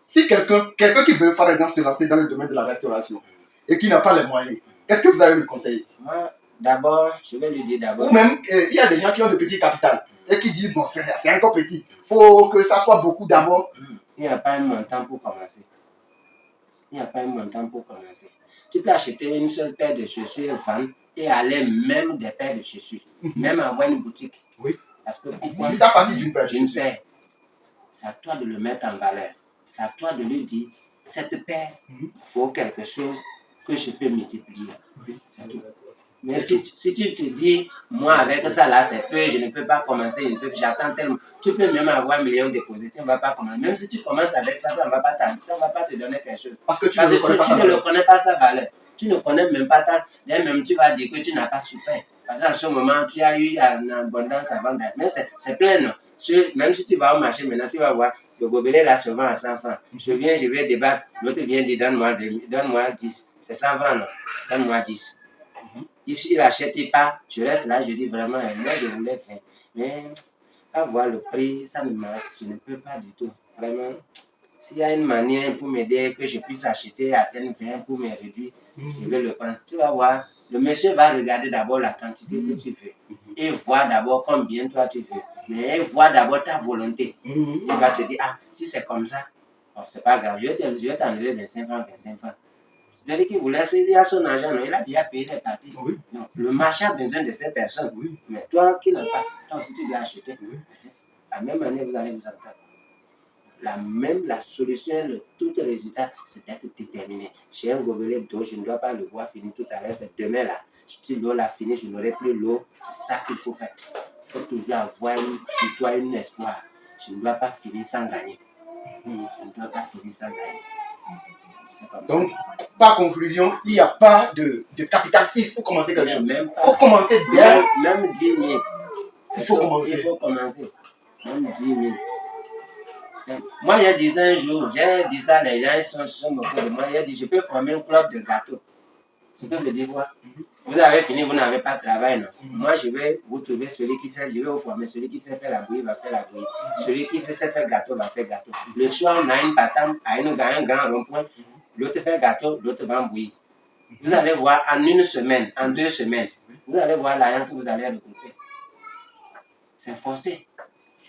Si quelqu'un qui veut, par exemple, se lancer dans le domaine de la restauration et qui n'a pas les moyens, qu'est-ce que vous allez lui conseiller? Moi, d'abord, je vais lui dire d'abord. Ou même, il y a des gens qui ont de petits capitales et qui disent, bon, c'est encore petit. Il faut que ça soit beaucoup d'abord. Il n'y a pas un montant pour commencer. Il n'y a pas un montant pour commencer. Tu peux acheter une seule paire de chaussures, vendre et aller même des paires de chaussures. Même avoir une boutique. Oui. Parce que pourquoi? Ça partit d'une paire. D'une paire. C'est à toi de le mettre en valeur. C'est à toi de lui dire, cette paire vaut quelque chose que je peux multiplier. C'est tout. Mais si tu te dis, moi avec ça là, c'est peu, je ne peux pas commencer, j'attends tellement. Tu peux même avoir 1 million déposés, tu ne vas pas commencer. Même si tu commences avec ça, ça ne va pas te donner quelque chose. Parce que tu ne connais pas sa valeur. Tu ne connais même pas même tu vas dire que tu n'as pas souffert. Parce qu'à ce moment, tu as eu une abondance avant d'être. Mais c'est plein, non? Même si tu vas au marché maintenant, tu vas voir, le gobelet là se vend à 100 francs. Je vais débattre, l'autre vient dire donne-moi 10. C'est 100 francs, non? Donne-moi 10. Il n'achète pas, je reste là, je dis vraiment, moi je voulais faire. Mais avoir le prix, ça ne marche, je ne peux pas du tout. Vraiment, s'il y a une manière pour m'aider, que je puisse acheter à tel vin pour me réduire, je vais le prendre. Tu vas voir, le monsieur va regarder d'abord la quantité que tu veux et voir d'abord combien toi tu veux. Mais voir d'abord ta volonté. Il va te dire, ah, si c'est comme ça, bon, c'est pas grave, je vais t'enlever 25 francs. Je dis qu'il voulait, il a son argent, il a déjà payé les parties. Oui. Non, le marché a besoin de ces personnes. Oui. Mais toi qui n'as pas, toi aussi tu dois acheter. Oui. La même année, vous allez vous entendre. La solution, tout le résultat, c'est d'être déterminé. J'ai un gobelet d'eau, je ne dois pas le boire fini tout à l'heure, c'est demain là. Si l'eau l'a fini, je n'aurai plus l'eau. C'est ça qu'il faut faire. Il faut toujours avoir sur toi un espoir. Je ne dois pas finir sans gagner. Je ne dois pas finir sans gagner. Donc, par conclusion, il n'y a pas de capital fixe pour commencer quelque chose. Il faut commencer dès... Même 10 000. Il faut commencer. Même 10 000. Moi, il y a 10 un jour, j'ai dit ça, les gens sont moqués de moi. Il a dit, je peux former un club de gâteaux. Ce que je dis, quoi? Vous avez fini, vous n'avez pas de travail, non? Moi, je vais vous trouver celui qui sait, je vais vous former. Celui qui sait faire la bouillie va faire la bouillie. Celui qui sait faire gâteau va faire gâteau. Le soir, on a une patente à un grand rond-point. L'autre fait gâteau, l'autre va en bouillir. Vous allez voir en 1 semaine, en 2 semaines, vous allez voir l'argent que vous allez regrouper. C'est forcé.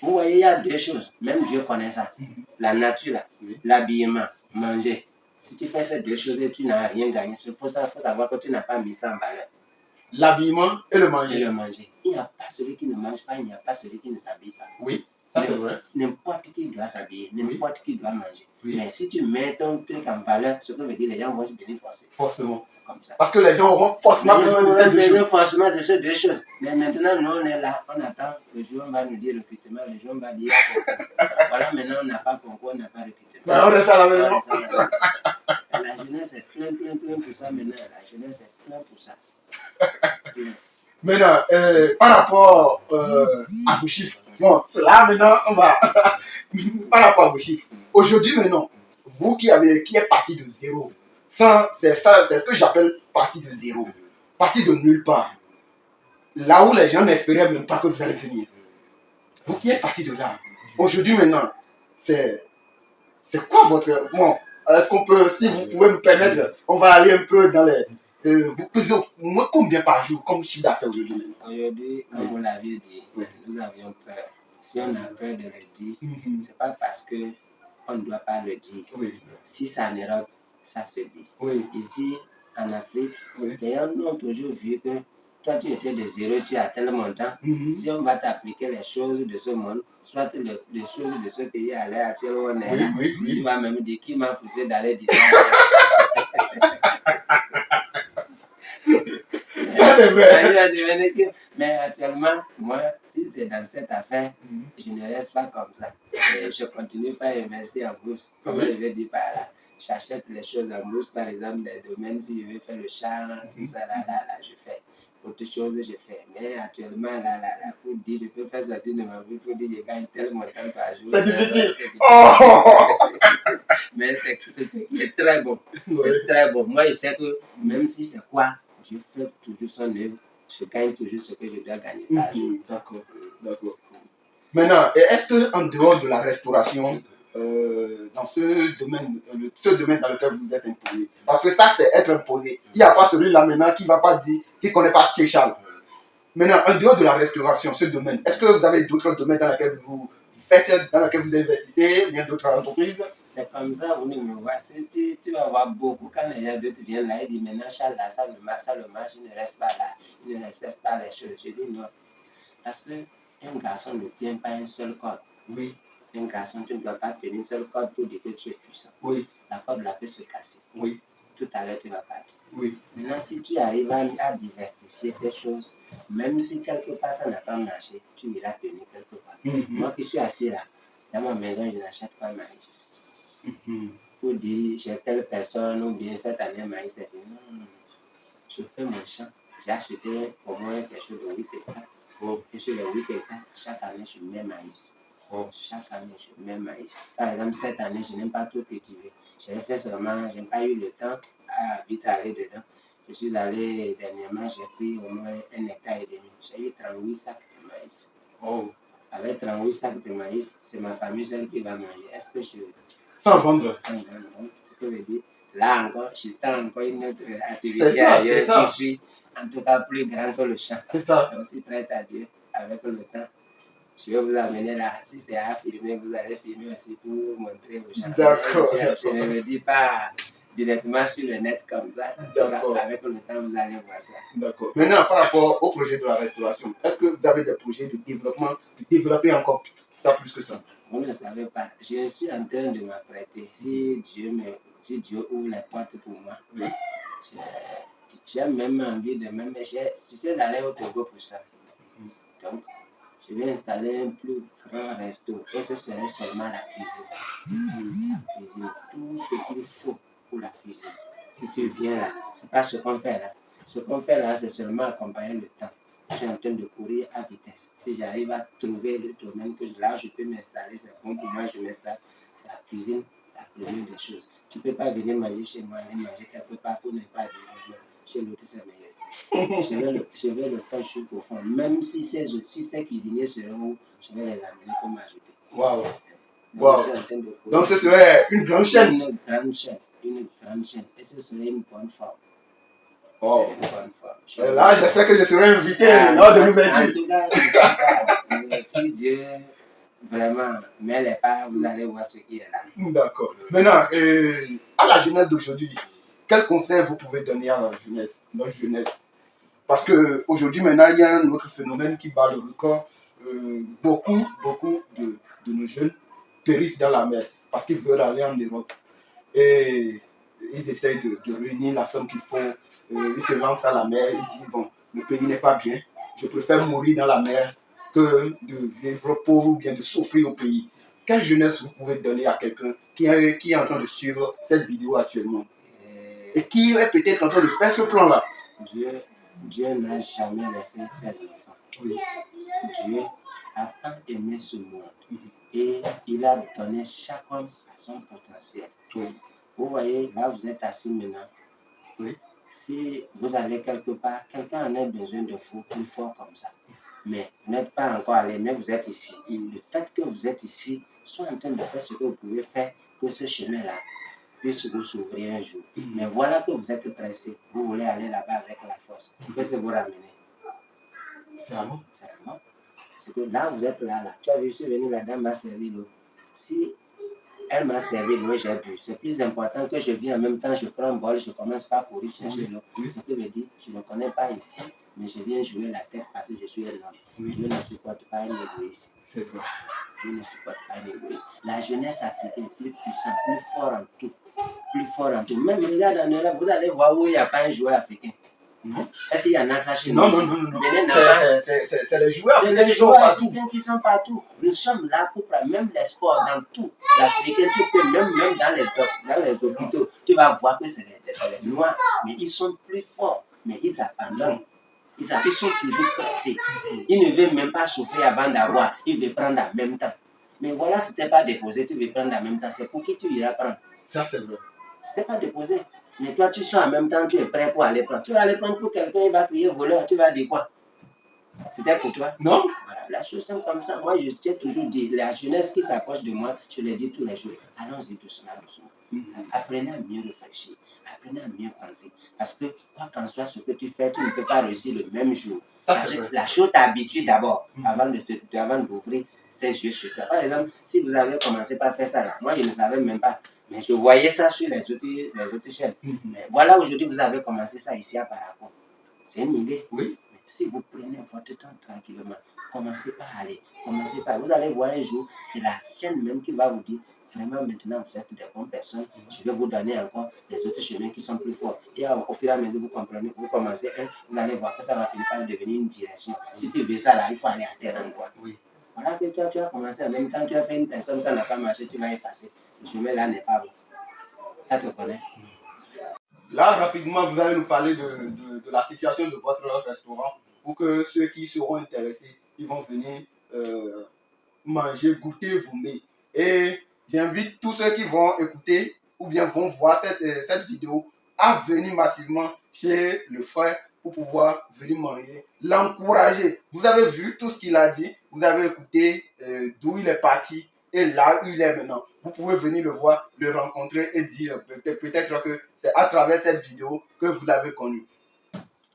Vous voyez, il y a 2 choses. Même Dieu connaît ça. La nature, là, l'habillement, manger. Si tu fais ces 2 choses et tu n'as rien gagné, il faut savoir que tu n'as pas mis ça en valeur. L'habillement et le manger. Il n'y a pas celui qui ne mange pas, il n'y a pas celui qui ne s'habille pas. Oui, ça c'est vrai. N'importe qui doit s'habiller, n'importe qui doit manger. Oui. Mais si tu mets ton truc en valeur, ce que veut dire, les gens vont venir forcer. Forcément. Comme ça. Parce que les gens auront forcément besoin de ces 2 choses. Forcément de ces 2 choses. Mais maintenant, nous, on est là, on attend. Le jour, on va nous dire recrutement. Le jour, on va dire voilà, maintenant, on n'a pas concours, on n'a pas recrutement. Ben, on reste à la maison. La jeunesse est plein pour ça maintenant. La jeunesse est plein pour ça. Maintenant, par rapport à vos chiffres, bon, là maintenant, on va. Par rapport à vos chiffres, aujourd'hui maintenant, vous qui êtes parti de zéro, c'est ce que j'appelle parti de zéro, parti de nulle part, là où les gens n'espéraient même pas que vous allez venir. Vous qui êtes parti de là, aujourd'hui maintenant, c'est quoi votre. Bon, est-ce qu'on peut, si vous pouvez me permettre, on va aller un peu dans vous pesez au moins combien par jour comme chiffre d'affaires aujourd'hui? Aujourd'hui, comme vous l'avez dit, Oui. nous avions peur. Si on a peur de le dire, Mhm. c'est pas parce que on ne doit pas le dire. Oui. Si c'est en Europe, ça se dit. Oui. Ici, en Afrique, Oui. les gens ont toujours vu que toi, tu étais de zéro, tu as tel montant. Mhm. Si on va t'appliquer les choses de ce monde, soit les choses de ce pays à l'heure actuelle où on est là, tu vas même dire qui m'a poussé d'aller dire ça. Ça, c'est vrai. Mais actuellement, moi, si c'est dans cette affaire, je ne reste pas comme ça. Et je continue pas à investir en bourse. Comment je vais dire par là? J'achète les choses en bourse, par exemple, des domaines, si je veux faire le char, tout ça, là, je fais. Autre chose, je fais. Mais actuellement, là, pour dire, je peux faire sortir de ma vie pour dire, je gagne tel montant par jour. C'est difficile. Oh! Mais c'est très bon. C'est très bon. Moi, je sais que même si c'est quoi, je fais toujours son œuvre. Je gagne toujours ce que je dois gagner par jour. D'accord, d'accord. Maintenant, est-ce qu'en dehors de la restauration, dans ce domaine dans lequel vous êtes imposé, parce que ça, c'est être imposé. Il n'y a pas celui-là maintenant qui ne va pas dire, qui ne connaît pas ce qu'est Charles. Maintenant, en dehors de la restauration, ce domaine, est-ce que vous avez d'autres domaines dans lesquels vous faites, dans lesquels vous investissez, bien d'autres entreprises? C'est comme ça, vous me voyez. Tu vas voir beaucoup quand les gens d'autres viennent là, ils disent maintenant, Charles, là, ça le marche, il ne reste pas là, il ne respecte pas les choses. Je dis non. Parce qu'un garçon ne tient pas un seul code. Oui. Un garçon, tu ne dois pas tenir un seul code pour dire que tu es puissant. Oui. La corde là peut se casser. Oui. Tout à l'heure, tu vas partir. Oui. Maintenant, si tu arrives à diversifier tes choses, même si quelque part ça n'a pas marché, tu iras tenir quelque part. Moi qui suis assis là, dans ma maison, je n'achète pas maïs. Pour dire, j'ai telle personne ou bien cette année, maïs, c'est fini. Non. Je fais mon champ. J'ai acheté au moins quelque chose de 8 hectares. Et sur les 8 hectares, chaque année, je mets maïs. Chaque année, je mets maïs. Par exemple, cette année, je n'aime pas tout cultiver. J'ai fait seulement, je n'ai pas eu le temps à vite aller dedans. Je suis allé dernièrement, j'ai pris au moins 1 hectare et demi. J'ai eu 38 sacs de maïs. Avec 38 sacs de maïs, c'est ma famille seule qui va manger. Est-ce que je. Sans vendre. Sans vendre. Ce que je dis, là encore, je tends encore une autre activité C'est ça, ailleurs qui suit, en tout cas plus grand que le champ. C'est ça. Je suis prêt à Dieu avec le temps. Je vais vous amener là. Si c'est à filmer, vous allez filmer aussi pour montrer aux gens. D'accord. Je ne le dis pas directement sur le net comme ça. D'accord. Avec le temps, vous allez voir ça. D'accord. Maintenant, par rapport au projet de la restauration, est-ce que vous avez des projets de développement, de développer encore ça plus que ça? Vous ne savez pas. Je suis en train de m'apprêter. Si Dieu ouvre les portes pour moi, oui. J'ai même envie de même. Je suis allé au Togo pour ça. Donc, je vais installer un plus grand resto et ce serait seulement la cuisine. La cuisine, tout ce qu'il faut pour la cuisine. Si tu viens là, c'est pas ce qu'on fait là. Ce qu'on fait là, c'est seulement accompagner le temps. Je suis en train de courir à vitesse. Si j'arrive à trouver le domaine que là, je peux m'installer, c'est bon pour moi, je m'installe. C'est la cuisine, la première des choses. Tu ne peux pas venir manger chez moi, aller manger quelque part pour ne pas dire chez l'autre, c'est meilleur. Je vais le faire jusqu'au fond. Même si ces cuisiniers seront, je vais les amener pour m'ajouter. Waouh! Donc ce serait une grande chaîne. Une grande chaîne. Et ce serait une bonne forme. Oh. Une bonne forme. Là, j'espère que je serai invité lors de l'ouverture. En tout cas, si Dieu vraiment met les pas, vous allez voir ce qui est là. D'accord. Maintenant, à la jeunesse d'aujourd'hui, quel conseil vous pouvez donner à la jeunesse, notre jeunesse? Parce qu'aujourd'hui, maintenant, il y a un autre phénomène qui bat le record. Beaucoup de nos jeunes périssent dans la mer parce qu'ils veulent aller en Europe. Et ils essayent de réunir la somme qu'il faut. Ils se lancent à la mer, ils disent, bon, le pays n'est pas bien, je préfère mourir dans la mer que de vivre pauvre ou bien de souffrir au pays. Quelle jeunesse vous pouvez donner à quelqu'un qui est en train de suivre cette vidéo actuellement et qui est peut-être en train de faire ce plan-là? Dieu n'a jamais laissé ses enfants. Oui. Dieu a tant aimé ce monde et il a donné chaque homme à son potentiel. Oui. Vous voyez, là vous êtes assis maintenant. Oui. Si vous allez quelque part, quelqu'un en a besoin de vous plus fort comme ça. Mais vous n'êtes pas encore allé, mais vous êtes ici. Le fait que vous êtes ici, soyez en train de faire ce que vous pouvez faire, que ce chemin-là puisse nous s'ouvrir un jour. Mais voilà que vous êtes pressé, vous voulez aller là-bas avec la force. Qu'est-ce que vous ramenez? C'est à moi. C'est la mort. C'est que là, vous êtes là. Tu as vu, je suis venu, la dame m'a servi l'eau. Si elle m'a servi l'eau, j'ai bu. C'est plus important que je viens en même temps, je prends un bol, je commence pas à courir chercher l'eau. Ce qui me dit, je ne connais pas ici, mais je viens jouer la tête parce que je suis un homme. Dieu ne supporte pas un égoïste. C'est vrai. Dieu ne supporte pas un égoïste. La jeunesse africaine est plus puissante, plus fort en tout. Plus fort en tout. Même regarde en Europe, vous allez voir où il n'y a pas un joueur africain. Est-ce qu'il y en a ça chez nous? Non. C'est les joueurs. C'est les joueurs africains qui sont partout. Nous sommes là pour prendre même les sports dans tout. L'Africain, tu peux même dans les hôpitaux, tu vas voir que c'est les noirs, mais ils sont plus forts, mais ils abandonnent. Ils sont toujours pressés. Ils ne veulent même pas souffrir avant d'avoir. Ils veulent prendre en même temps. Mais voilà, si tu n'es pas déposé, tu veux prendre en même temps. C'est pour qui tu iras prendre? Ça, c'est vrai. Si tu n'es pas déposé. Mais toi, tu sors en même temps, tu es prêt pour aller prendre. Tu vas aller prendre pour quelqu'un, il va crier voleur, tu vas dire quoi? C'était pour toi? Non. Voilà, la chose est comme ça. Moi, je t'ai toujours dit, la jeunesse qui s'approche de moi, je le dis tous les jours, allons-y doucement, doucement. Apprenez à mieux réfléchir, apprenez à mieux penser. Parce que, quoi qu'en soit ce que tu fais, tu ne peux pas réussir le même jour. Ça, c'est vrai. La chose t'habitue d'abord, avant d'ouvrir ses yeux sur toi. Par exemple, si vous avez commencé par faire ça là, moi, je ne savais même pas. Mais je voyais ça sur les autres chaînes. Mais voilà, aujourd'hui, vous avez commencé ça ici à Paragon. C'est une idée. Oui. Mais si vous prenez votre temps tranquillement, commencez par aller. Vous allez voir un jour, c'est la chaîne même qui va vous dire, vraiment maintenant vous êtes des bonnes personnes, je vais vous donner encore les autres chemins qui sont plus forts. Et au fur et à mesure, vous comprenez, vous commencez vous allez voir que ça va finir par devenir une direction. Si tu veux ça là, il faut aller à tel endroit. Oui. Voilà que toi, tu as commencé en même temps, tu as fait une personne, ça n'a pas marché, tu vas effacer. Le chemin là n'est pas bon. Ça te connaît. Là, rapidement, vous allez nous parler de la situation de votre restaurant pour que ceux qui seront intéressés, ils vont venir manger, goûter, vomir. Et j'invite tous ceux qui vont écouter ou bien vont voir cette vidéo à venir massivement chez le frère pour pouvoir venir manger, l'encourager. Vous avez vu tout ce qu'il a dit, vous avez écouté d'où il est parti et là où il est maintenant. Vous pouvez venir le voir, le rencontrer et dire peut-être que c'est à travers cette vidéo que vous l'avez connu.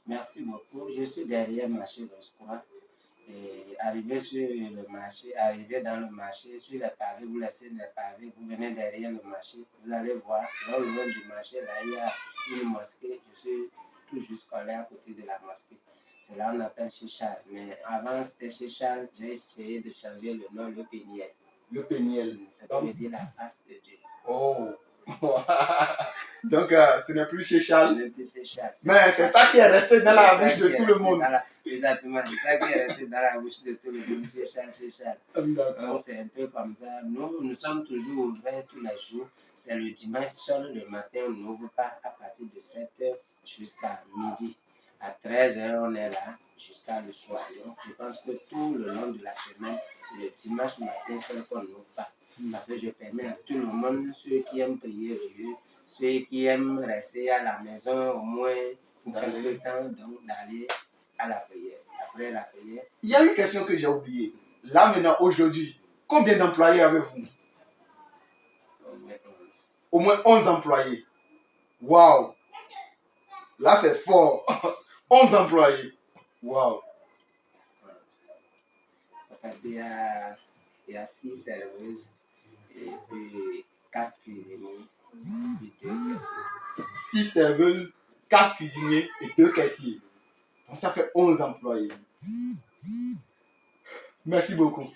Merci beaucoup. Je suis derrière le marché d'Oscoa. Arrivé dans le marché, sur les pavés, vous laissez les pavés, vous venez derrière le marché, vous allez voir, dans le long du marché, là, il y a une mosquée. Je suis tout juste collé à côté de la mosquée. C'est là qu'on appelle chez Charles. Mais avant, c'était chez Charles, j'ai essayé de changer le nom, le Péniel. Le Péniel. Ça veut dire la face de Dieu. Oh. Donc, ce n'est plus chez Charles. Ce n'est plus chez Charles. Mais c'est ça qui est resté dans la bouche de tout le monde. Exactement, c'est ça qui est resté dans la bouche de tout le monde. Chez Charles. Donc, c'est un peu comme ça. Nous sommes toujours ouverts tous les jours. C'est le dimanche seul, le matin, on n'ouvre pas à partir de 7h jusqu'à midi. À 13h, on est là jusqu'à le soir. Donc, je pense que tout le long de la semaine, c'est le dimanche matin seul qu'on n'ouvre pas. Parce que je permets à tout le monde, ceux qui aiment prier Dieu, ceux qui aiment rester à la maison au moins pour quelque temps, donc d'aller à la prière. Après la prière. Il y a une question que j'ai oubliée. Là maintenant, aujourd'hui, combien d'employés avez-vous? Au moins 11 employés. Waouh! Là, c'est fort. 11 employés. Waouh! Il y a 6 serveuses et puis 4 cuisiniers et 2 caissiers. 6 serveuses, 4 cuisiniers et 2 caissiers. Donc ça fait 11 employés. Merci beaucoup.